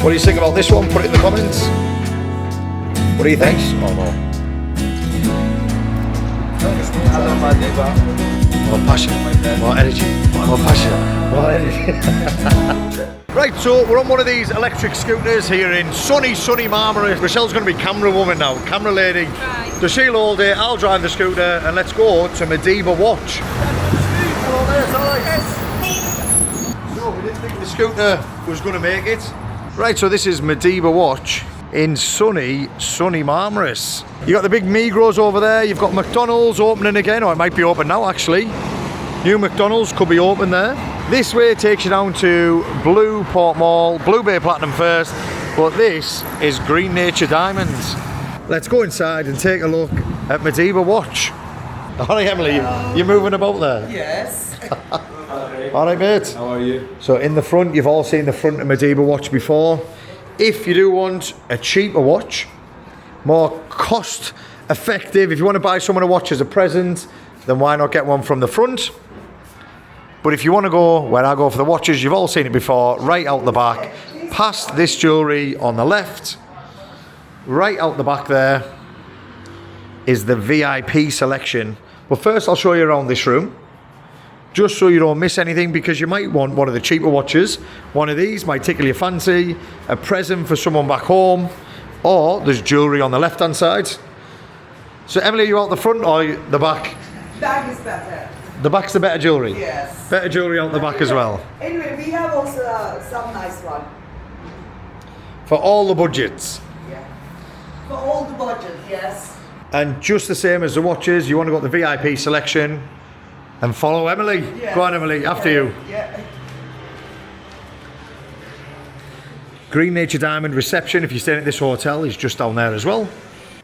What do you think about this one? Put it in the comments. What do you think? Oh no. Hello, Madiba. More passion, more energy, more passion, more energy. Right, so we're on one of these electric scooters here in sunny Marmaris. Rochelle's going to be camera woman now, camera lady. Right. So she'll all day, I'll drive the scooter, and let's go to Madiba Watch. Hello there, it's alright. So we didn't think the scooter was going to make it. Right, so this is Madiba Watch in sunny Marmaris. You got the big Migros over there, you've got McDonald's opening again, or it might be open now actually. New McDonald's could be open there. This way takes you down to Blue Port Mall, Blue Bay Platinum first, but this is Green Nature Diamonds. Let's go inside and take a look at Madiba Watch. Alright Emily, you're moving about there? Yes. Alright mate. How are you? So in the front, you've all seen the front of Madiba Watch before. If you do want a cheaper watch, more cost effective, if you want to buy someone a watch as a present, then why not get one from the front? But if you want to go where I go for the watches, you've all seen it before, right out the back, past this jewellery on the left, right out the back there is the VIP selection. But first I'll show you around this room, just so you don't miss anything, because you might want one of the cheaper watches. One of these might tickle your fancy, a present for someone back home, or there's jewellery on the left hand side. So Emily, are you out the front or the back? Back is better. The back's the better jewellery? Yes. Better jewellery out the back as well. Anyway, we have also some nice one. For all the budgets. Yeah. For all the budget, yes. And just the same as the watches, you want to go to the VIP selection and follow Emily. Yeah. Go on Emily, after you. Yeah. Green Nature Diamond reception, if you're staying at this hotel, is just down there as well.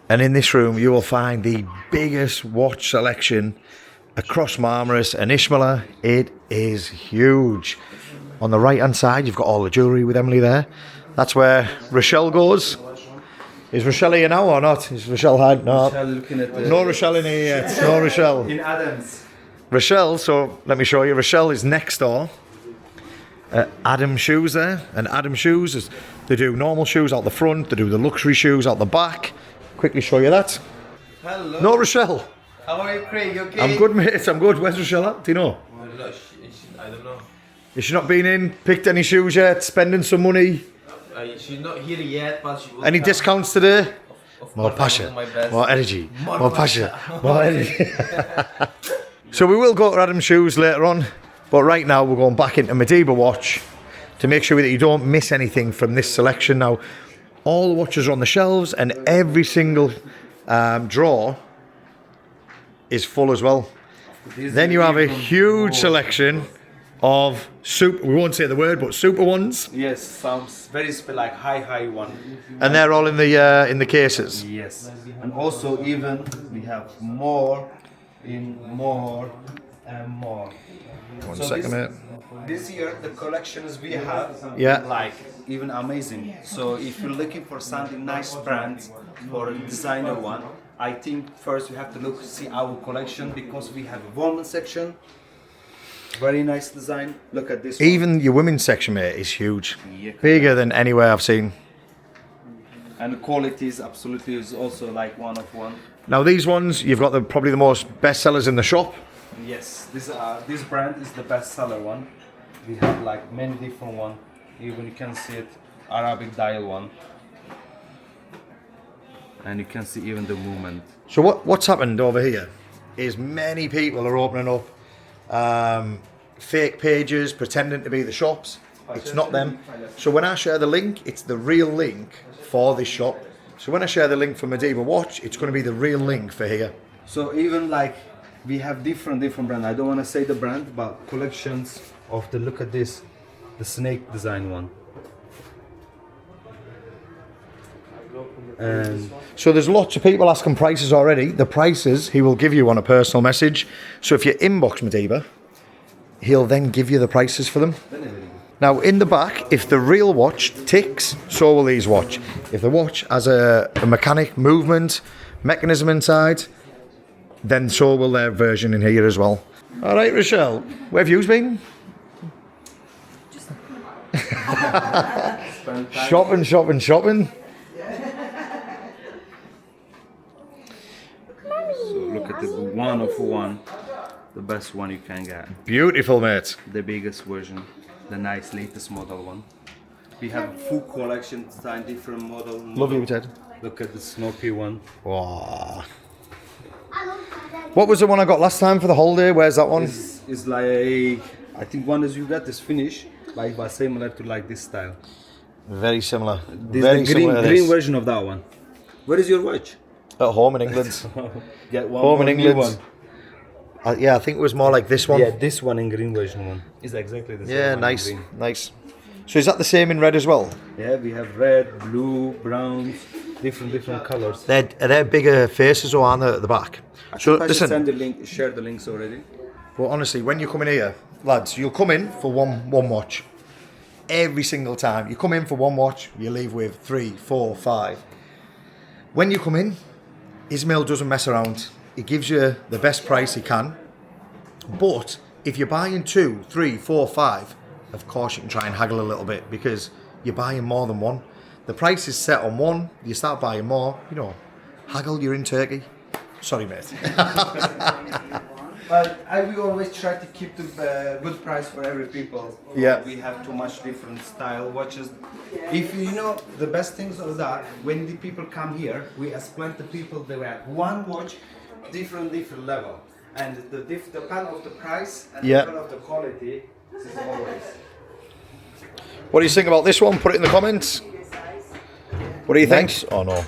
And in this room, you will find the biggest watch selection across Marmaris and Ishmael. It is huge. On the right hand side, you've got all the jewellery with Emily there. That's where Rochelle goes. Is Rochelle here now or not? Is Rochelle hiding? No. Rochelle looking at the... No Rochelle in here yet. No Rochelle. In Adem's. Rochelle, so let me show you. Rochelle is next door. Adem shoes there. And Adem shoes, they do normal shoes out the front. They do the luxury shoes out the back. Quickly show you that. Hello. No Rochelle. How are you, Craig? You okay? I'm good, mate. I'm good. Where's Rochelle at? Do you know? I don't know. Has she not been in, picked any shoes yet, spending some money? She's not here yet, but she will Any come. discounts today? Of More course, passion, I will do my best. more energy, more passion, more energy. So we will go to Adam's shoes later on, but right now we're going back into Madiba Watch to make sure that you don't miss anything from this selection. Now, all the watches are on the shelves and every single drawer is full as well. Then you have a huge selection of super, we won't say the word, but super ones, Yes, sounds very like high one. and they're all in the cases. Yes, and also even we have more and more. One second, mate. This year the collections we have, Yeah. like even amazing. So if you're looking for something nice brand for a designer one, I think first you have to see our collection, because we have a woman section. Very nice design. Look at this one. Even your women's section, mate, is huge. Yeah. Bigger than anywhere I've seen. And the quality is absolutely is also like one of one. Now these ones, you've got probably the most best sellers in the shop. Yes, this brand is the best seller one. We have like many different one. Even you can see it, Arabic dial one. And you can see even the movement. So what's happened over here is many people are opening up fake pages pretending to be the shops. It's not them. So when I share the link, it's the real link for this shop. So when I share the link for Madiba Watch, it's going to be the real link for here. So even like we have different brand. I don't want to say the brand, but collections of the, look at this, the snake design one. And So there's lots of people asking prices already. The prices he will give you on a personal message. So if you inbox Mediva, he'll then give you the prices for them. Now in the back, if the real watch ticks, so will these watch. If the watch has a mechanic movement mechanism inside, then so will their version in here as well. All right, Rochelle, where have you been? spend time. Shopping, shopping, shopping. So look at the one of one, the best one you can get. Beautiful, mate. The biggest version, the nice latest model one. We have a full collection, design different model. Love you, Ted. Look at the Snoopy one. Wow. What was the one I got last time for the holiday? Where's that one? It's like, I think one is you got this finish, but similar to like this style. Very similar. This Very is the similar to green this. version of that one. Where is your watch? At home in England. Get one Home in more new England. Yeah, I think it was more like this one. Yeah, this one in green version one. Is exactly the same. Yeah, one in nice, green. nice. So is that the same in red as well? Yeah, we have red, blue, browns, different colors. They're bigger faces, or aren't they, at the back? So I should listen, send the link, share the links already. well, honestly, when you come in here, lads, you'll come in for one watch. Every single time. You come in for one watch, you leave with 3, 4, 5. When you come in, Ismail doesn't mess around. He gives you the best price he can. But if you're buying 2, 3, 4, 5, of course you can try and haggle a little bit because you're buying more than one. The price is set on one, you start buying more, you know, haggle, you're in Turkey. Sorry, mate. But I will always try to keep the good price for every people. Yeah. We have too much different style watches. If you know the best things of that, when the people come here, we explain to people they have one watch, different level, and the depend of the price and Yeah. depend of the quality. This is always. What do you think about this one? Put it in the comments. What do you think? Oh no.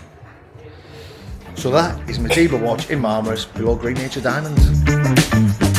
So that is Madiba Watch in Marmaris below Green Nature Diamonds.